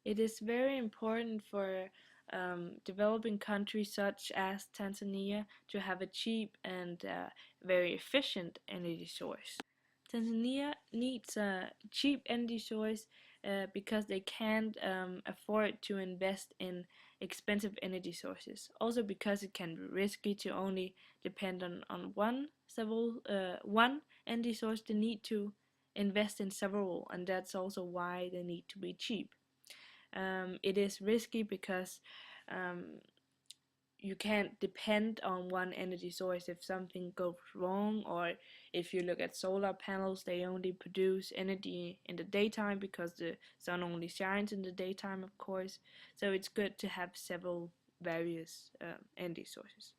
It is very important for developing countries such as Tanzania to have a cheap and very efficient energy source. Tanzania needs a cheap energy source because they can't afford to invest in expensive energy sources. Also because it can be risky to only depend on one energy source. They need to invest in several, and that's also why they need to be cheap. It is risky because um, you can't depend on one energy source if something goes wrong, or if you look at solar panels, they only produce energy in the daytime because the sun only shines in the daytime, of course. So it's good to have several various energy sources.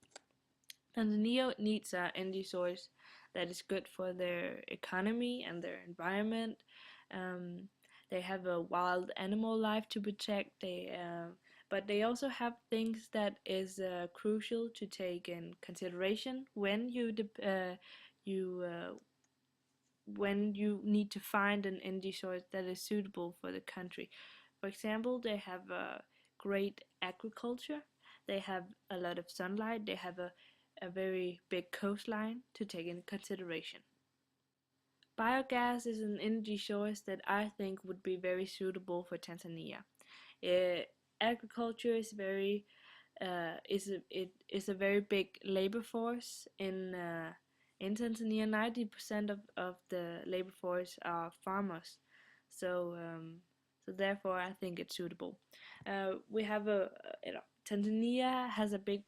Tanzania needs an energy source that is good for their economy and their environment. Um, they have a wild animal life to protect. But they also have things that is crucial to take in consideration when you when you need to find an energy source that is suitable for the country. For example, they have great agriculture, they have a lot of sunlight, they have a very big coastline to take into consideration. Biogas is an energy source that I think would be very suitable for Tanzania. Agriculture is a very big labor force in Tanzania. 90% of the labor force are farmers, so therefore I think it's suitable. We have Tanzania has a big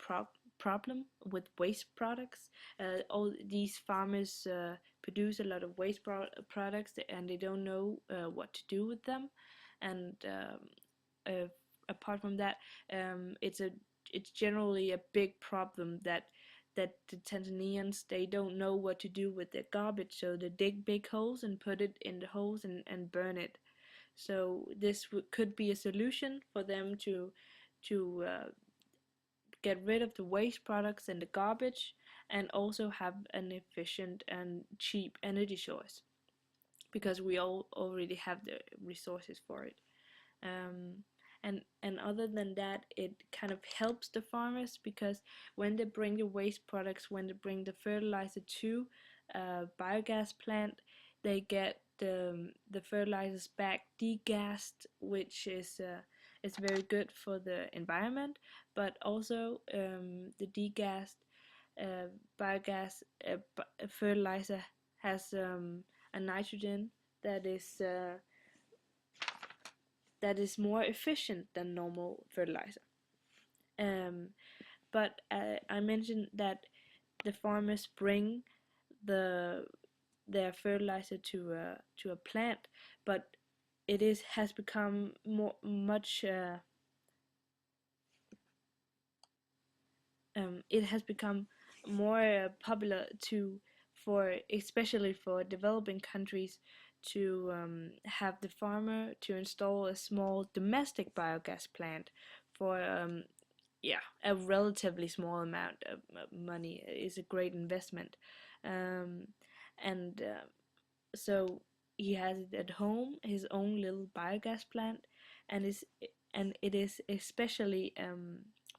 problem with waste products. All these farmers produce a lot of waste products, and they don't know what to do with them. And uh, apart from that, it's generally a big problem that the Tanzanians, they don't know what to do with their garbage, so they dig big holes and put it in the holes and burn it. So this could be a solution for them to get rid of the waste products and the garbage, and also have an efficient and cheap energy source, because we all already have the resources for it. Um, and other than that, it kind of helps the farmers, because when they bring the waste products, when they bring the fertilizer to a biogas plant, they get the fertilizers back degassed, which is very good for the environment. But also the degassed biogas fertilizer has a nitrogen that is more efficient than normal fertilizer. Um, but I mentioned that the farmers bring the their fertilizer to a plant, but it has become much it has become more popular for especially for developing countries to have the farmer to install a small domestic biogas plant for a relatively small amount of money. Is a great investment. um, and so he has it at home, his own little biogas plant, and it is especially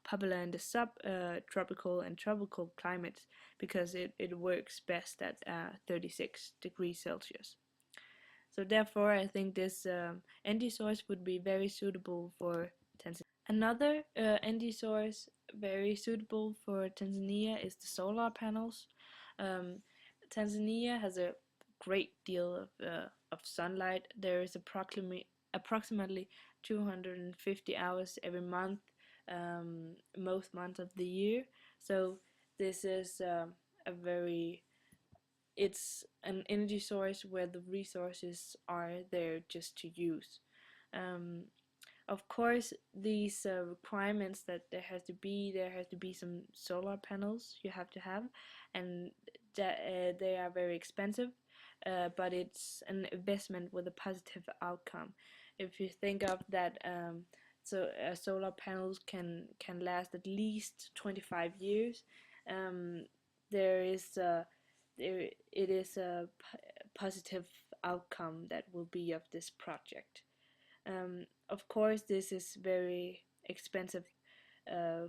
popular in the tropical and tropical climates, because it works best at 36 degrees Celsius. So therefore, I think this energy source would be very suitable for Tanzania. Another energy source very suitable for Tanzania is the solar panels. Um, Tanzania has a great deal of sunlight. There is approximately 250 hours every month, most months of the year. So this is a very it's an energy source where the resources are there just to use. Um, of course, these requirements that there has to be some solar panels you have to have, and that they are very expensive, but it's an investment with a positive outcome. If you think of that, solar panels can last at least 25 years. Um, there is it is a positive outcome that will be of this project. Of course, this is very expensive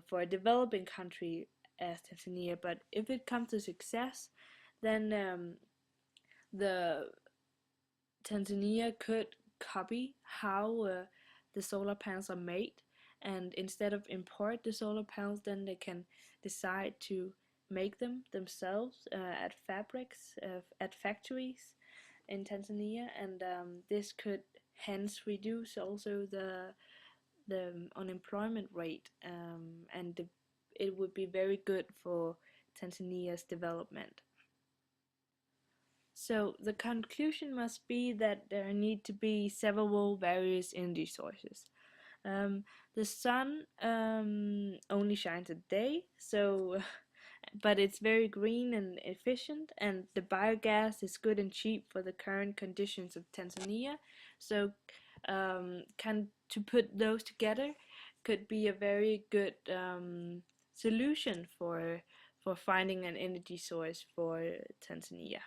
for a developing country as Tanzania, but if it comes to success, then the Tanzania could copy how the solar panels are made, and instead of import the solar panels, then they can decide to make them themselves at fabrics at factories in Tanzania, and this could hence reduce also the unemployment rate, and it would be very good for Tanzania's development. So the conclusion must be that there need to be several various energy sources. The sun only shines at day, so but it's very green and efficient, and the biogas is good and cheap for the current conditions of Tanzania. So can to put those together could be a very good solution for finding an energy source for Tanzania.